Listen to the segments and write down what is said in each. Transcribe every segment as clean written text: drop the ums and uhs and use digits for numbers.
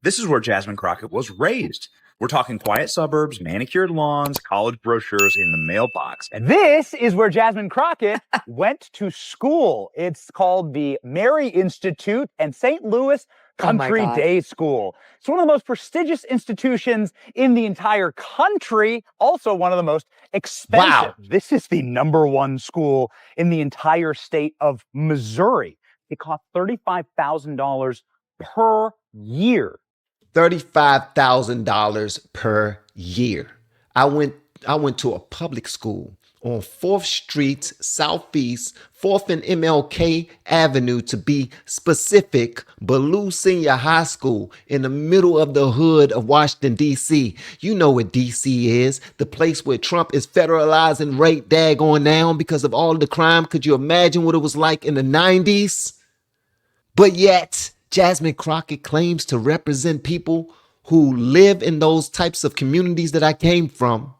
This is where Jasmine Crockett was raised. We're talking quiet suburbs, manicured lawns, college brochures in the mailbox. And this is where Jasmine Crockett went to school. It's called the Mary Institute and St. Louis Country Day School. It's one of the most prestigious institutions in the entire country, also one of the most expensive. Wow. This is the #1 school in the entire state of Missouri. It cost $35,000 per year. $35,000 per year. I went to a public school on 4th Street Southeast, 4th and MLK Avenue to be specific, Ballou Senior High School in the middle of the hood of Washington, D.C. You know what D.C. is, the place where Trump is federalizing right daggone now because of all the crime. Could you imagine what it was like in the 90s? But yet, Jasmine Crockett claims to represent people who live in those types of communities that I came from.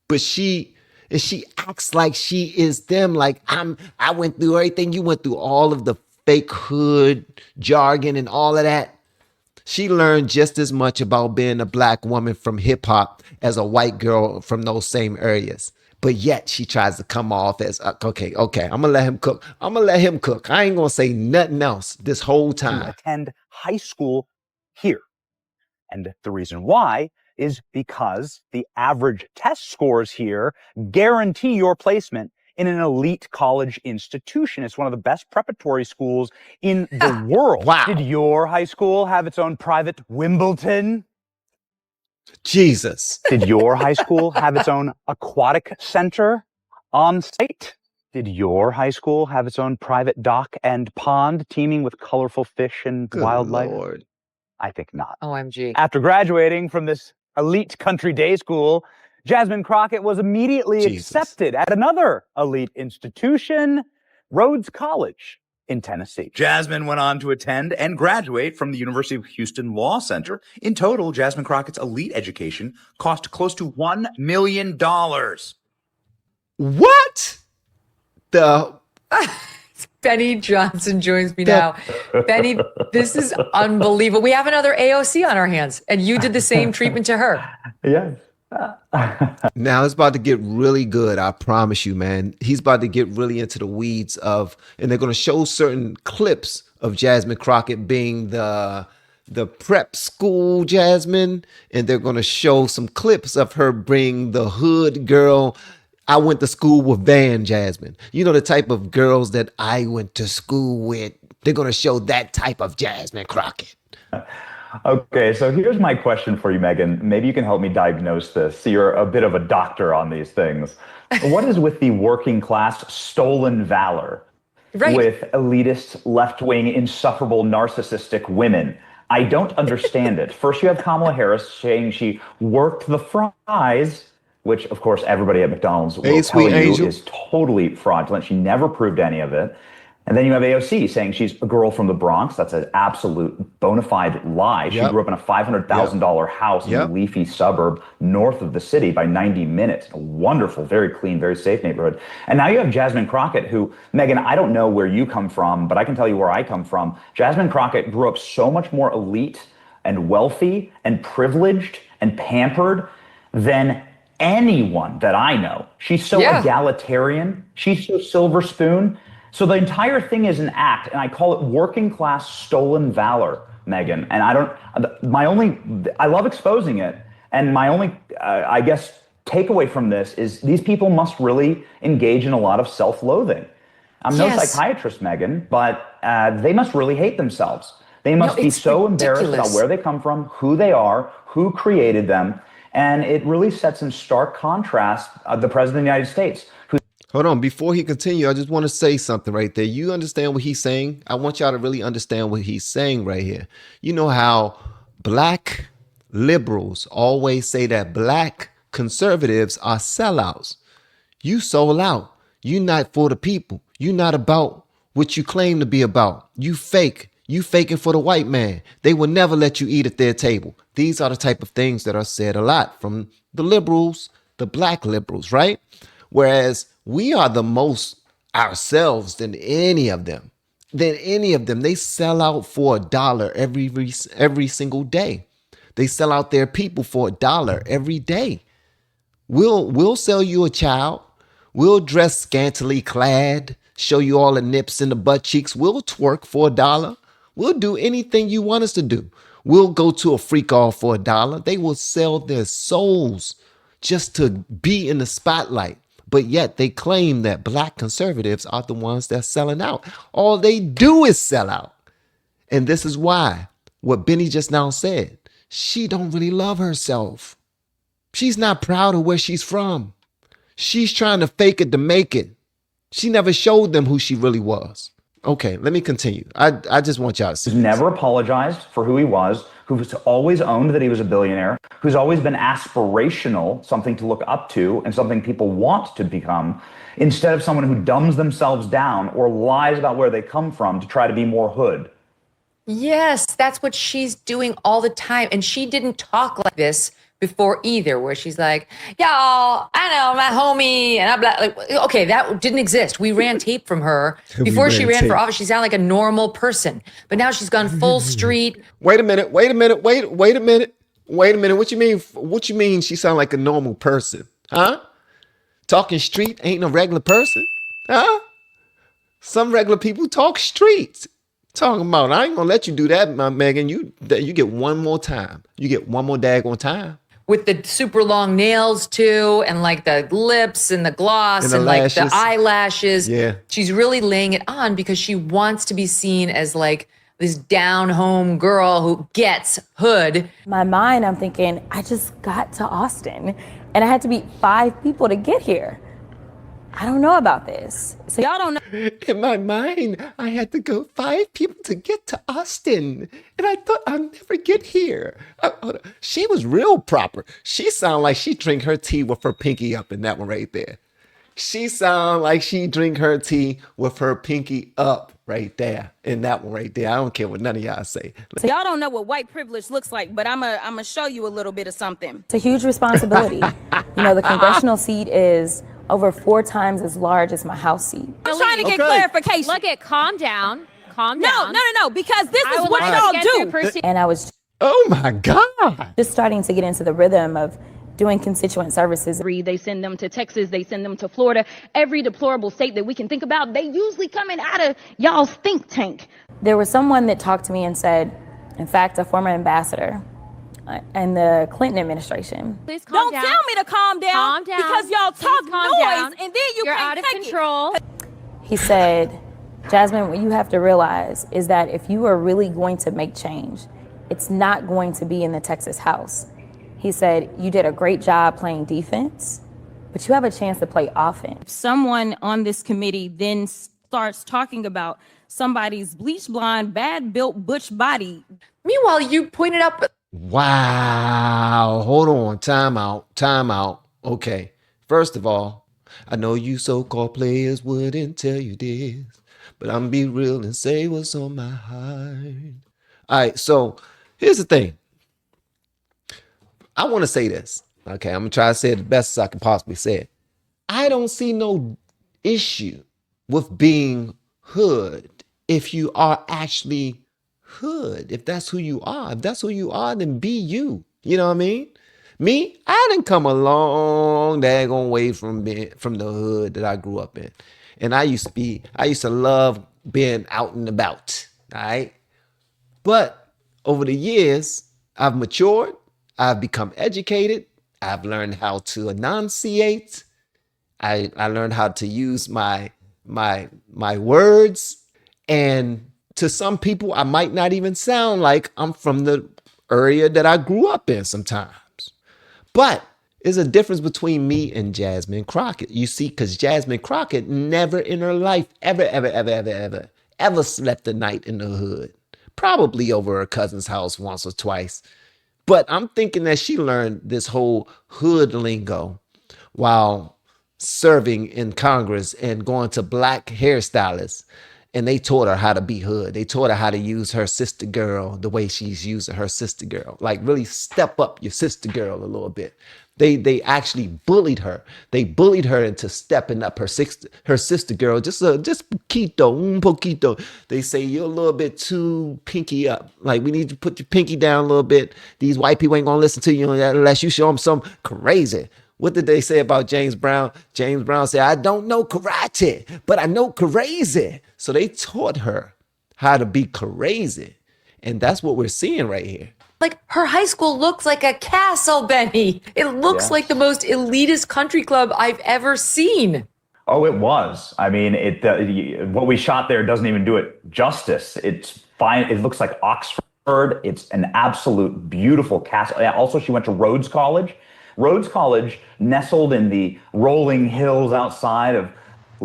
But she acts like she is them, like I went through everything you went through, all of the fake hood jargon and all of that. She learned just as much about being a black woman from hip hop as a white girl from those same areas. But yet she tries to come off as, okay, I'm gonna let him cook. I ain't gonna say nothing else this whole time. To attend high school here. And the reason why is because the average test scores here guarantee your placement in an elite college institution. It's one of the best preparatory schools in the world. Wow. Did your high school have its own private Wimbledon? Jesus. Did your high school have its own aquatic center on site? Did your high school have its own private dock and pond teeming with colorful fish and Good wildlife? Lord. I think not. OMG. After graduating from this elite country day school, Jasmine Crockett was immediately accepted at another elite institution, Rhodes College in Tennessee. Jasmine went on to attend and graduate from the University of Houston Law Center. In total, Jasmine Crockett's elite education cost close to $1 million. What? Benny Johnson joins me now. Benny, this is unbelievable. We have another AOC on our hands, and you did the same treatment to her. Yes. Now it's about to get really good. I promise you, man. He's about to get really into the weeds of, and they're going to show certain clips of Jasmine Crockett being the prep school Jasmine, and they're going to show some clips of her being the hood girl. I went to school with Van Jasmine. You know, the type of girls that I went to school with. They're going to show that type of Jasmine Crockett. Okay, so here's my question for you, Megan. Maybe you can help me diagnose this. So you're a bit of a doctor on these things. What is with the working class stolen valor with elitist, left-wing, insufferable, narcissistic women? I don't understand it. First, you have Kamala Harris saying she worked the fries, which, of course, everybody at McDonald's will tell you is totally fraudulent. She never proved any of it. And then you have AOC saying she's a girl from the Bronx. That's an absolute bona fide lie. She grew up in a $500,000 house in a leafy suburb north of the city by 90 minutes. A wonderful, very clean, very safe neighborhood. And now you have Jasmine Crockett, who, Megan, I don't know where you come from, but I can tell you where I come from. Jasmine Crockett grew up so much more elite and wealthy and privileged and pampered than anyone that I know. She's so egalitarian. She's so silver spoon. So the entire thing is an act, and I call it working class stolen valor, Megan. And I love exposing it. And my only, I guess, takeaway from this is these people must really engage in a lot of self-loathing. I'm no psychiatrist, Megan, but they must really hate themselves. They must be so embarrassed about where they come from, who they are, who created them. And it really sets in stark contrast the President of the United States. Hold on. Before he continues, I just want to say something right there. You understand what he's saying? I want y'all to really understand what he's saying right here. You know how black liberals always say that black conservatives are sellouts. You sold out. You're not for the people. You're not about what you claim to be about. You fake. You faking for the white man. They will never let you eat at their table. These are the type of things that are said a lot from the liberals, the black liberals, right? Whereas we are the most ourselves than any of them. than any of them. They sell out for $1 every single day. They sell out their people for $1 every day. We'll sell you a child. We'll dress scantily clad, show you all the nips and the butt cheeks. We'll twerk for $1. We'll do anything you want us to do. We'll go to a freak off for $1. They will sell their souls just to be in the spotlight. But yet they claim that black conservatives are the ones that's selling out. All they do is sell out. And this is why what Benny just now said, she don't really love herself. She's not proud of where she's from. She's trying to fake it to make it. She never showed them who she really was. Okay, let me continue. I just want y'all to see. Who's never apologized for who he was, who's always owned that he was a billionaire, who's always been aspirational, something to look up to and something people want to become, instead of someone who dumbs themselves down or lies about where they come from to try to be more hood. Yes, that's what she's doing all the time. And she didn't talk like this before either, where she's like, y'all, I know my homie, and I'm like, okay, that didn't exist. We ran tape from her before she ran for office. She sounded like a normal person, but now she's gone full street. Wait a minute. What you mean? What you mean she sound like a normal person? Huh? Talking street ain't a regular person? Huh? Some regular people talk street. Talking about, I ain't gonna let you do that, my Megan. You get one more time. You get one more daggone time. With the super long nails too, and like the lips and the gloss and like the eyelashes. Yeah. She's really laying it on because she wants to be seen as like this down home girl who gets hood. In my mind, I'm thinking, I just got to Austin and I had to meet 5 people to get here. I don't know about this. So y'all don't know. In my mind, I had to go 5 people to get to Austin. And I thought I'd never get here. She was real proper. She sounded like she drink her tea with her pinky up in that one right there. She sounded like she drink her tea with her pinky up right there in that one right there. I don't care what none of y'all say. So y'all don't know what white privilege looks like, but I'm gonna show you a little bit of something. It's a huge responsibility. The congressional seat is over 4 times as large as my House seat. I'm trying to get clarification. Look at, calm down, No, because this is what y'all do. And I was Oh my God. just starting to get into the rhythm of doing constituent services. They send them to Texas, they send them to Florida. Every deplorable state that we can think about, they usually coming out of y'all's think tank. There was someone that talked to me and said, in fact, a former ambassador in the Clinton administration. Please calm down. Don't tell me to calm down. Calm down. Because y'all talk calm noise down. and then You're can't out of take control. He said, Jasmine, what you have to realize is that if you are really going to make change, it's not going to be in the Texas House. He said, you did a great job playing defense, but you have a chance to play offense. If someone on this committee then starts talking about somebody's bleach blonde, bad built butch body. Meanwhile, you pointed up. Wow. Hold on. Time out. Okay. First of all, I know you so-called players wouldn't tell you this, but I'm be real and say what's on my heart. All right. So here's the thing. I want to say this. Okay. I'm going to try to say it the best as I can possibly say it. I don't see no issue with being hood if you are actually hood. If that's who you are. If that's who you are, then be you. You know what I mean? Me, I didn't come a long daggone way from the hood that I grew up in. And I used to love being out and about. All right. But over the years, I've matured. I've become educated. I've learned how to enunciate. I learned how to use my words. And to some people, I might not even sound like I'm from the area that I grew up in sometimes. But there's a difference between me and Jasmine Crockett. You see, because Jasmine Crockett never in her life ever slept a night in the hood. Probably over her cousin's house once or twice. But I'm thinking that she learned this whole hood lingo while serving in Congress and going to black hairstylists And they taught her how to be hood. They taught her how to use her sister girl the way she's using her sister girl. Like really step up your sister girl a little bit. They actually bullied her. They bullied her into stepping up her sister girl. Just poquito, un poquito. They say you're a little bit too pinky up. Like we need to put your pinky down a little bit. These white people ain't gonna listen to you unless you show them some crazy. What did they say about James Brown? James Brown said, I don't know karate, but I know crazy. So they taught her how to be crazy. And that's what we're seeing right here. Like her high school looks like a castle, Benny. It looks like the most elitist country club I've ever seen. Oh, it was. I mean, what we shot there doesn't even do it justice. It's fine. It looks like Oxford. It's an absolute beautiful castle. Also, she went to Rhodes College. Rhodes College, nestled in the rolling hills outside of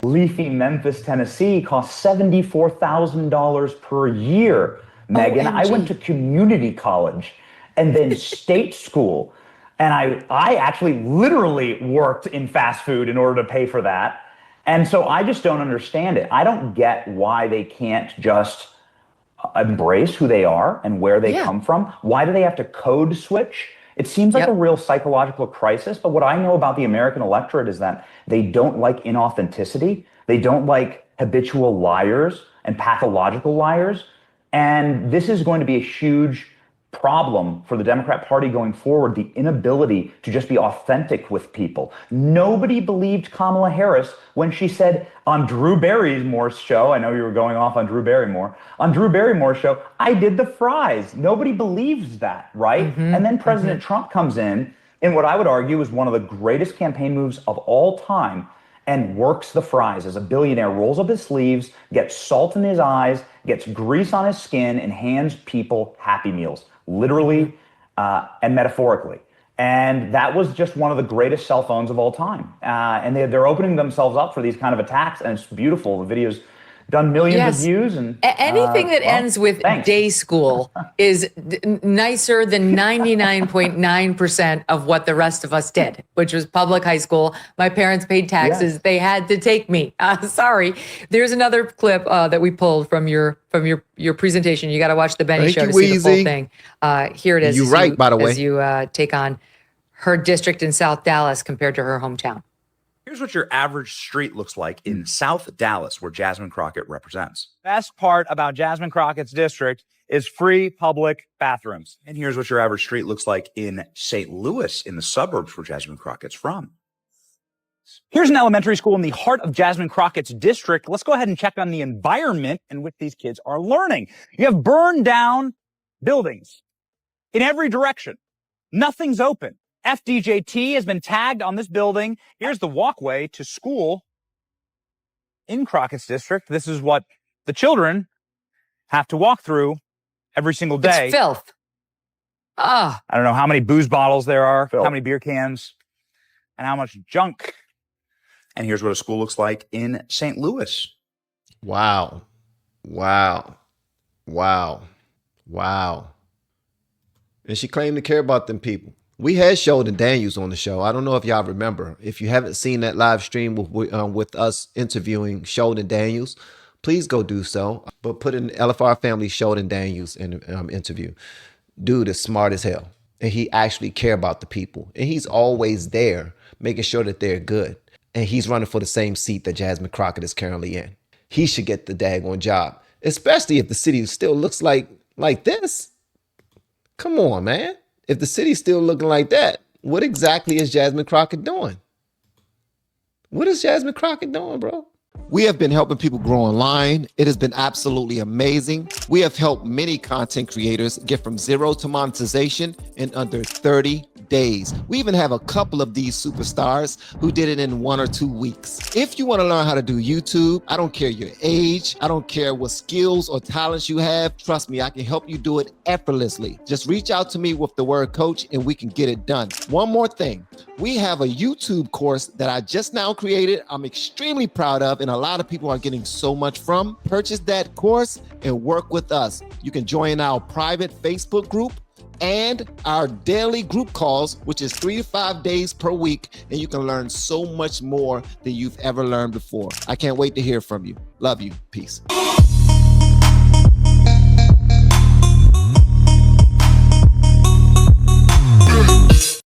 leafy Memphis, Tennessee, cost $74,000 per year. Megan, I went to community college and then state school. And I actually literally worked in fast food in order to pay for that. And so I just don't understand it. I don't get why they can't just embrace who they are and where they come from. Why do they have to code switch? It seems like a real psychological crisis, but what I know about the American electorate is that they don't like inauthenticity. They don't like habitual liars and pathological liars. And this is going to be a huge problem for the Democrat Party going forward, the inability to just be authentic with people. Nobody believed Kamala Harris when she said on Drew Barrymore's show, I know you were going off on Drew Barrymore, on Drew Barrymore's show, I did the fries. Nobody believes that, right? And then President Trump comes in what I would argue is one of the greatest campaign moves of all time, and works the fries as a billionaire, rolls up his sleeves, gets salt in his eyes, gets grease on his skin, and hands people Happy Meals, literally and metaphorically. And that was just one of the greatest cell phones of all time. And they're opening themselves up for these kind of attacks, and it's beautiful. The video's done millions of views. And anything that ends with day school is nicer than 99.9% of what the rest of us did, which was public high school. My parents paid taxes. They had to take me. Sorry. There's another clip that we pulled from your presentation. You got to watch the Benny show to see the full thing. Here it is. You're right, by the way. As you take on her district in South Dallas compared to her hometown. Here's what your average street looks like in South Dallas, where Jasmine Crockett represents. Best part about Jasmine Crockett's district is free public bathrooms. And here's what your average street looks like in St. Louis, in the suburbs where Jasmine Crockett's from. Here's an elementary school in the heart of Jasmine Crockett's district. Let's go ahead and check on the environment in which these kids are learning. You have burned down buildings in every direction. Nothing's open. FDJT has been tagged on this building. Here's the walkway to school in Crockett's district. This is what the children have to walk through every single day. It's filth. I don't know how many booze bottles there are, how many beer cans, and how much junk. And here's what a school looks like in St. Louis. Wow. Wow. Wow. Wow. And she claimed to care about them people. We had Sheldon Daniels on the show. I don't know if y'all remember. If you haven't seen that live stream with us interviewing Sheldon Daniels, please go do so. But put in LFR Family Sheldon Daniels in interview. Dude is smart as hell. And he actually care about the people. And he's always there, making sure that they're good. And he's running for the same seat that Jasmine Crockett is currently in. He should get the daggone job, especially if the city still looks like this. Come on, man. If the city's still looking like that, what exactly is Jasmine Crockett doing? What is Jasmine Crockett doing, bro? We have been helping people grow online. It has been absolutely amazing. We have helped many content creators get from zero to monetization in under 30 days. We even have a couple of these superstars who did it in 1 or 2 weeks. If you want to learn how to do YouTube, I don't care your age, I don't care what skills or talents you have. Trust me, I can help you do it effortlessly. Just reach out to me with the word coach and we can get it done. One more thing. We have a YouTube course that I just now created. I'm extremely proud of, and a lot of people are getting so much from. Purchase that course and work with us. You can join our private Facebook group and our daily group calls, which is 3 to 5 days per week, and you can learn so much more than you've ever learned before. I can't wait to hear from you. Love you. Peace.